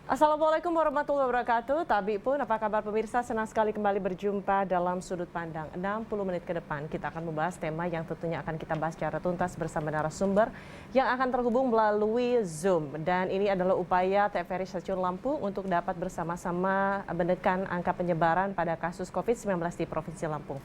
Assalamualaikum warahmatullahi wabarakatuh. Tabi pun, apa kabar pemirsa? Senang sekali kembali berjumpa dalam Sudut Pandang. 60 menit ke depan kita akan membahas tema yang tentunya akan kita bahas secara tuntas bersama narasumber yang akan terhubung melalui Zoom. Dan ini adalah upaya TVRI Stasiun Lampung untuk dapat bersama-sama menekan angka penyebaran pada kasus COVID-19 di Provinsi Lampung.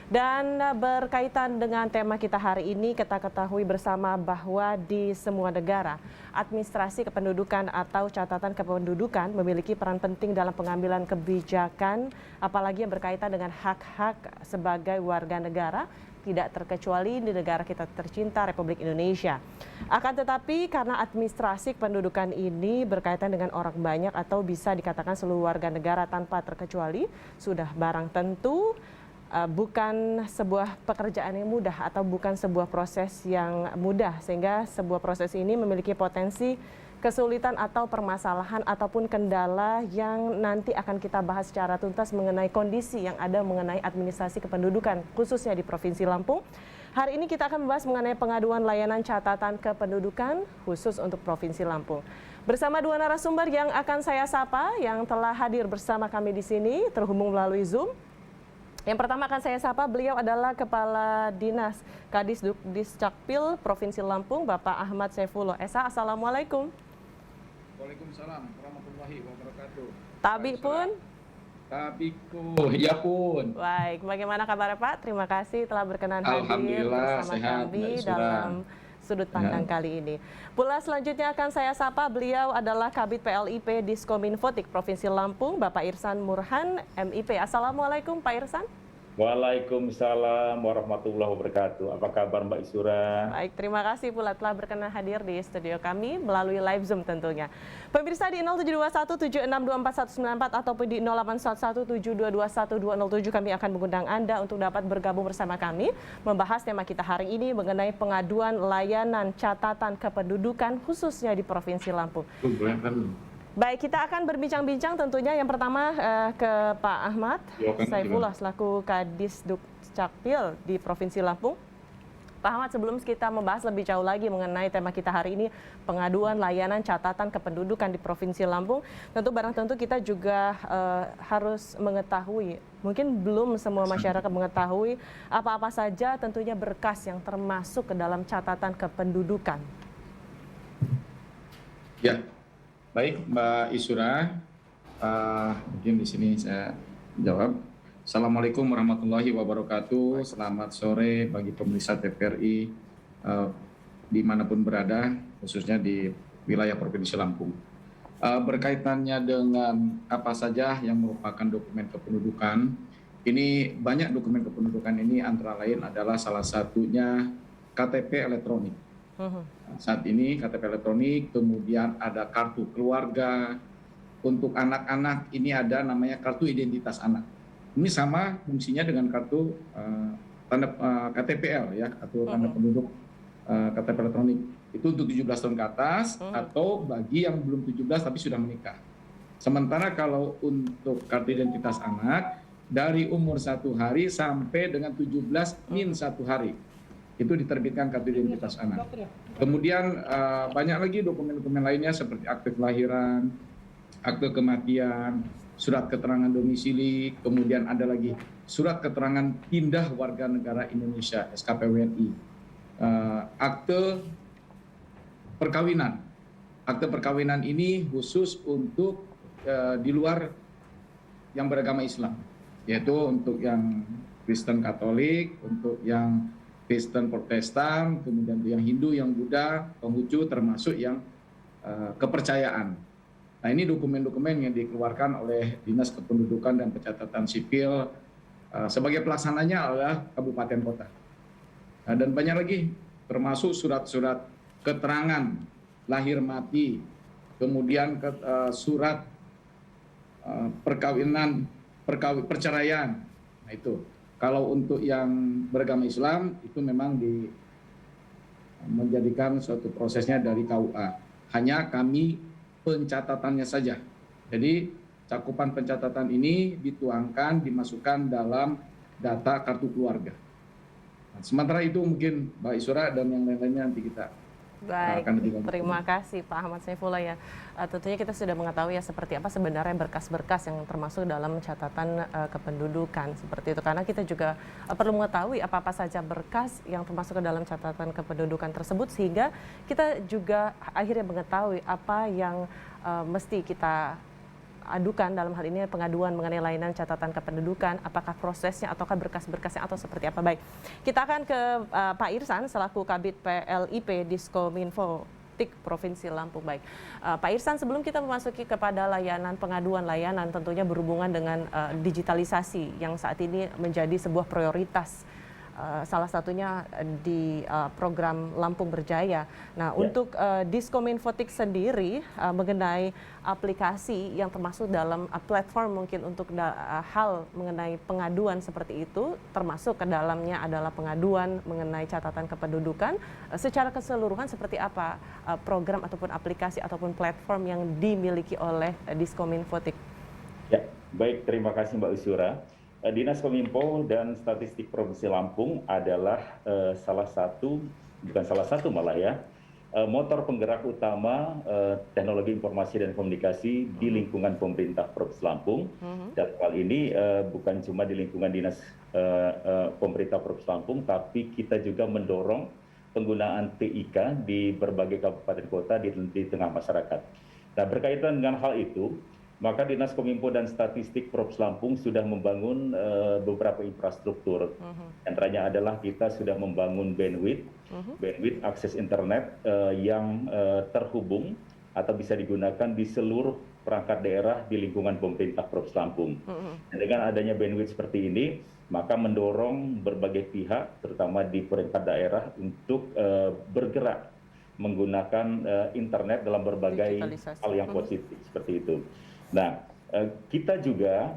Dan berkaitan dengan tema kita hari ini, kita ketahui bersama bahwa di semua negara, administrasi kependudukan atau catatan kependudukan memiliki peran penting dalam pengambilan kebijakan, apalagi yang berkaitan dengan hak-hak sebagai warga negara, tidak terkecuali di negara kita tercinta Republik Indonesia. Akan tetapi karena administrasi kependudukan ini berkaitan dengan orang banyak atau bisa dikatakan seluruh warga negara tanpa terkecuali, sudah barang tentu bukan sebuah pekerjaan yang mudah atau bukan sebuah proses yang mudah, sehingga sebuah proses ini memiliki potensi kesulitan atau permasalahan ataupun kendala yang nanti akan kita bahas secara tuntas mengenai kondisi yang ada mengenai administrasi kependudukan khususnya di Provinsi Lampung. Hari ini kita akan membahas mengenai pengaduan layanan catatan kependudukan khusus untuk Provinsi Lampung. Bersama dua narasumber yang akan saya sapa yang telah hadir bersama kami di sini terhubung melalui Zoom. Yang pertama akan saya sapa, beliau adalah Kepala Dinas Kadisdukcapil Provinsi Lampung, Bapak Ahmad Saifullah Esa. Assalamualaikum. Waalaikumsalam warahmatullahi wabarakatuh. Tabi pun? Tabiku, ya pun. Baik, bagaimana kabar Pak? Terima kasih telah berkenan hadir Alhamdulillah, bersama sehat, kami Mbak Isra. dalam Sudut Pandang kali ini. Pula selanjutnya akan saya sapa, beliau adalah Kabid PLIP Diskominfotik Provinsi Lampung, Bapak Irsan Murhan, MIP. Assalamualaikum Pak Irsan. Waalaikumsalam warahmatullahi wabarakatuh. Apa kabar Mbak Isura? Baik, terima kasih pula telah berkenan hadir di studio kami melalui live Zoom tentunya. Pemirsa di 072176241194 ataupun di 081172212207 kami akan mengundang Anda untuk dapat bergabung bersama kami membahas tema kita hari ini mengenai pengaduan layanan catatan kependudukan khususnya di Provinsi Lampung. Baik, kita akan berbincang-bincang tentunya yang pertama ke Pak Ahmad Saifullah selaku Kadisdukcapil di Provinsi Lampung. Pak Ahmad, sebelum kita membahas lebih jauh lagi mengenai tema kita hari ini, pengaduan layanan catatan kependudukan di Provinsi Lampung, tentu kita juga harus mengetahui, mungkin belum semua masyarakat mengetahui apa-apa saja tentunya berkas yang termasuk ke dalam catatan kependudukan. Ya. Baik, Mbak Isura, mungkin di sini saya jawab. Assalamualaikum warahmatullahi wabarakatuh. Selamat sore bagi pemirsa TVRI dimanapun berada, khususnya di wilayah Provinsi Lampung. Berkaitannya dengan apa saja yang merupakan dokumen kependudukan, ini banyak dokumen kependudukan ini antara lain adalah salah satunya KTP elektronik. Saat ini KTP elektronik, kemudian ada kartu keluarga. Untuk anak-anak ini ada namanya kartu identitas anak. Ini sama fungsinya dengan kartu KTPL ya, kartu tanda penduduk KTP elektronik. Itu untuk 17 tahun ke atas atau bagi yang belum 17 tapi sudah menikah. Sementara kalau untuk kartu identitas anak dari umur 1 hari sampai dengan 17 min 1 hari. Itu diterbitkan kartu identitas anak. Kemudian banyak lagi dokumen-dokumen lainnya seperti akte kelahiran, akte kematian, surat keterangan domisili, kemudian ada lagi surat keterangan pindah warga negara Indonesia (SKPWNI), akte perkawinan. Akte perkawinan ini khusus untuk di luar yang beragama Islam, yaitu untuk yang Kristen Katolik, untuk yang Kristen Protestan, kemudian yang Hindu, yang Buddha, Konghucu, termasuk yang kepercayaan. Nah, ini dokumen-dokumen yang dikeluarkan oleh Dinas Kependudukan dan Pencatatan Sipil, sebagai pelaksananya adalah kabupaten kota. Nah, dan banyak lagi, termasuk surat-surat keterangan lahir mati, kemudian surat perkawinan, perceraian. Nah, itu. Kalau untuk yang beragama Islam itu memang menjadikan suatu prosesnya dari KUA. Hanya kami pencatatannya saja. Jadi cakupan pencatatan ini dituangkan, dimasukkan dalam data kartu keluarga. Nah, sementara itu mungkin Mbak Isura dan yang lain-lainnya nanti kita Baik, akan lebih bagus. terima kasih Pak Ahmad Saifullah ya. Tentunya kita sudah mengetahui ya seperti apa sebenarnya berkas-berkas yang termasuk dalam catatan kependudukan seperti itu. Karena kita juga perlu mengetahui apa-apa saja berkas yang termasuk ke dalam catatan kependudukan tersebut sehingga kita juga akhirnya mengetahui apa yang mesti kita adukan dalam hal ini pengaduan mengenai layanan catatan kependudukan, apakah prosesnya ataukah berkas-berkasnya atau seperti apa. Baik, kita akan ke Pak Irsan selaku Kabid PLIP Diskominfo Provinsi Lampung. Baik, Pak Irsan, sebelum kita memasuki kepada layanan pengaduan layanan tentunya berhubungan dengan digitalisasi yang saat ini menjadi sebuah prioritas. Salah satunya di program Lampung Berjaya. Nah, untuk Diskominfotik sendiri mengenai aplikasi yang termasuk dalam platform mungkin untuk hal mengenai pengaduan seperti itu, termasuk ke dalamnya adalah pengaduan mengenai catatan kependudukan, secara keseluruhan seperti apa program ataupun aplikasi ataupun platform yang dimiliki oleh Diskominfotik? Ya, baik, terima kasih Mbak Usyura. Dinas Kominfo dan Statistik Provinsi Lampung adalah bukan salah satu malah ya, motor penggerak utama teknologi informasi dan komunikasi di lingkungan pemerintah Provinsi Lampung. Dan hal ini bukan cuma di lingkungan dinas pemerintah Provinsi Lampung, tapi kita juga mendorong penggunaan TIK di berbagai kabupaten kota di tengah masyarakat. Nah, berkaitan dengan hal itu, maka Dinas Kominfo dan Statistik Provinsi Lampung sudah membangun beberapa infrastruktur. Antaranya adalah kita sudah membangun bandwidth akses internet yang terhubung atau bisa digunakan di seluruh perangkat daerah di lingkungan pemerintah Provinsi Lampung. Dan dengan adanya bandwidth seperti ini, maka mendorong berbagai pihak, terutama di perangkat daerah, untuk bergerak menggunakan internet dalam berbagai hal yang positif seperti itu. Nah, kita juga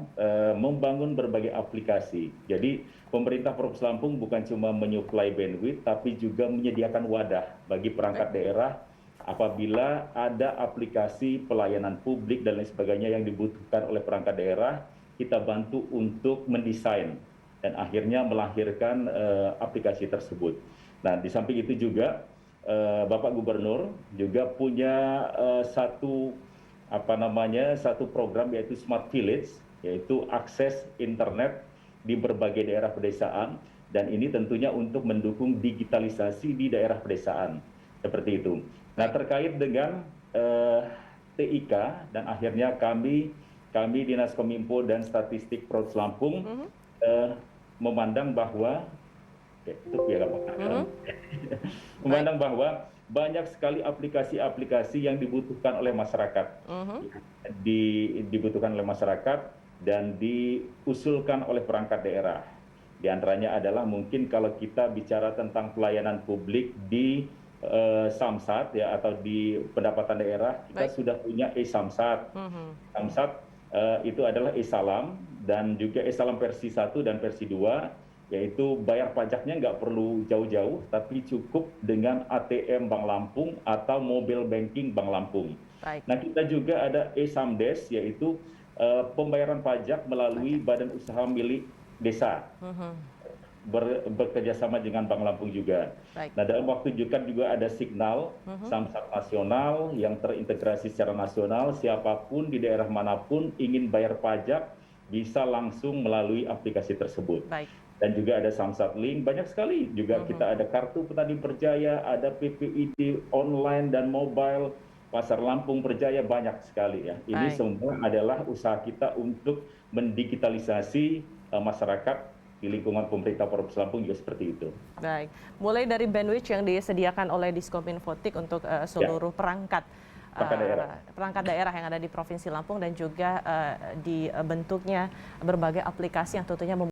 membangun berbagai aplikasi. Jadi pemerintah Provinsi Lampung bukan cuma menyuplai bandwidth, tapi juga menyediakan wadah bagi perangkat daerah apabila ada aplikasi pelayanan publik dan lain sebagainya yang dibutuhkan oleh perangkat daerah, kita bantu untuk mendesain dan akhirnya melahirkan aplikasi tersebut. Nah, di samping itu juga Bapak Gubernur juga punya satu program yaitu Smart Village, yaitu akses internet di berbagai daerah pedesaan, dan ini tentunya untuk mendukung digitalisasi di daerah pedesaan seperti itu. Nah, terkait dengan TIK dan akhirnya kami Dinas Kominfo dan Statistik Provinsi Lampung memandang bahwa memandang bahwa banyak sekali aplikasi-aplikasi yang dibutuhkan oleh masyarakat, dibutuhkan oleh masyarakat dan diusulkan oleh perangkat daerah. Di antaranya adalah mungkin kalau kita bicara tentang pelayanan publik di Samsat ya, atau di pendapatan daerah, kita sudah punya e-Samsat. Samsat itu adalah e-Salam dan juga e-Salam versi 1 dan versi 2. Yaitu bayar pajaknya nggak perlu jauh-jauh, tapi cukup dengan ATM Bank Lampung atau mobile banking Bank Lampung. Baik. Nah, kita juga ada e-Samdes, yaitu pembayaran pajak melalui badan usaha milik desa, bekerjasama dengan Bank Lampung juga. Baik. Nah, dalam waktu juga ada Signal, Samsat Nasional yang terintegrasi secara nasional, siapapun di daerah manapun ingin bayar pajak bisa langsung melalui aplikasi tersebut. Baik. Dan juga ada Samsat Link, banyak sekali juga kita ada Kartu Petani Berjaya, ada PPID online dan mobile, Pasar Lampung Berjaya, banyak sekali ya. Ini semua adalah usaha kita untuk mendigitalisasi masyarakat di lingkungan pemerintah Provinsi Lampung juga seperti itu. Baik, mulai dari bandwidth yang disediakan oleh Diskominfotik untuk seluruh perangkat daerah yang ada di Provinsi Lampung dan juga dibentuknya berbagai aplikasi yang tentunya